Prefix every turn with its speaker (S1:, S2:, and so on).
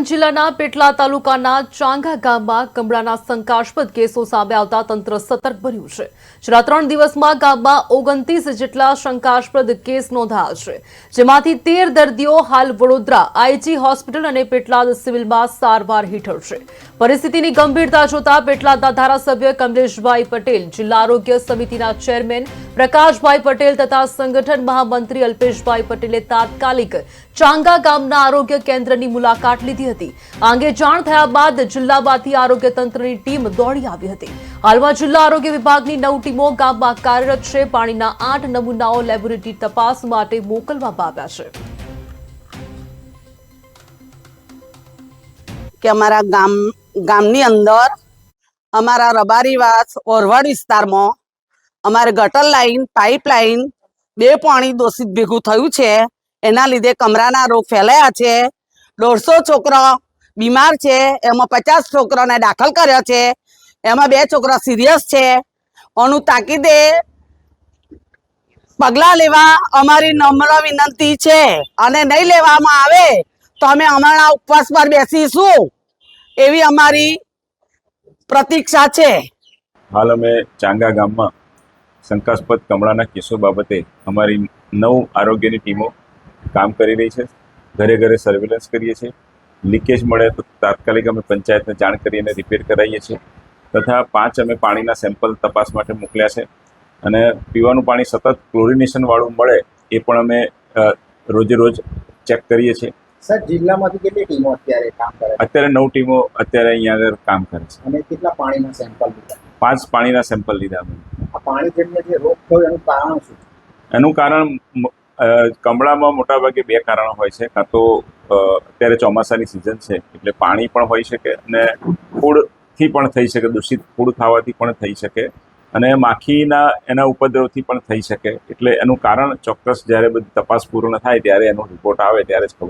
S1: આણંદ જિલ્લાના પેટલા તાલુકાના ચાંગા ગામમાં કમળાના શંકાસ્પદ કેસો સામે આવતા તંત્ર સતર્ક બન્યું છે। છેલ્લા 3 દિવસમાં ગામમાં 29 જેટલા શંકાસ્પદ કેસ નોંધાયા છે, જેમાંથી 13 દર્દીઓ હાલ વડોદરા આઈજી હોસ્પિટલ અને પેટલાદ સિવિલમાં સારવાર હેઠળ છે। પરિસ્થિતિની ગંભીરતા જોતા પેટલાદના ધારાસભ્ય કમલેશભાઈ પટેલ, જિલ્લા આરોગ્ય સમિતિના ચેરમેન પ્રકાશભાઈ પટેલ તથા સંગઠન મહામંત્રી અલ્પેશભાઈ પટેલે તાત્કાલિક ચાંગા ગામના આરોગ્ય કેન્દ્રની મુલાકાત લીધી હતી। આ અંગે જાણ થયા બાદ જિલ્લામાંથી આરોગ્ય તંત્રની ટીમ દોડી આવી હતી। હાલમાં જિલ્લા આરોગ્ય વિભાગની 9 ટીમો ગામમાં કાર્યરત છે। પાણીના 8 નમૂનાઓ લેબોરેટરી તપાસ માટે મોકલવામાં આવ્યા છે।
S2: કે અમારા ગામની અંદર અમારા રબારીવાસ ઓરવાડ વિસ્તારમાં અમારે ગટર લાઈન પાઇપલાઈન બે પાણી દૂષિત ભેગું થયું છે। એના લીધે કમળાના રોગ ફેલાયા છે। 150 છોકરા બીમાર છે, એમાં 50 છોકરાને દાખલ કર્યા છે, એમાં 2 છોકરા સિરિયસ છે। આનું તાકીદે પગલાં લેવા અમારી નમ્ર વિનંતી છે, અને નહીં લેવામાં આવે તો અમે અમારા ઉપવાસ પર બેસીશું એવી અમારી પ્રતીક્ષા છે।
S3: હાલ અમે ચાંગા ગામમાં શંકાસ્પદ કમળાના કેસો બાબતે અમારી 9 આરોગ્યની ટીમો કામ કરી રહી છે। ઘરે ઘરે સર્વેલન્સ કરીએ છીએ। લીકેજ મળે તો તાત્કાલિક અમે પંચાયતને જાણ કરીને રિપેર કરાવીએ છીએ, તથા 5 અમે પાણીના સેમ્પલ તપાસ માટે મોકલ્યા છે, અને પીવાનું પાણી સતત ક્લોરિનેશનવાળું મળે એ પણ અમે રોજે રોજ ચેક કરીએ છીએ।
S4: સર, જિલ્લામાંથી કેટલી ટીમો અત્યારે કામ કરે છે?
S3: અત્યારે 9 ટીમો અત્યારે અહીંયા આગળ કામ કરે છે,
S4: અને કેટલા પાણીના સેમ્પલ લીધા?
S3: 5 પાણીના સેમ્પલ લીધા અમે।
S4: આ પાણી જેમને જે રોગ થયો એનું કારણ શું?
S3: એનું કારણ કમળામાં મોટાભાગે 2 કારણો હોય છે। કાં તો અત્યારે ચોમાસાની સિઝન છે એટલે પાણી પણ હોઈ શકે, અને ફૂડથી પણ થઈ શકે, દૂષિત ફૂડ ખાવાથી પણ થઈ શકે, અને માખીના એના ઉપદ્રવથી પણ થઈ શકે। એટલે એનું કારણ ચોક્કસ જ્યારે બધી તપાસ પૂર્ણ થાય ત્યારે એનો રિપોર્ટ આવે ત્યારે જ ખબર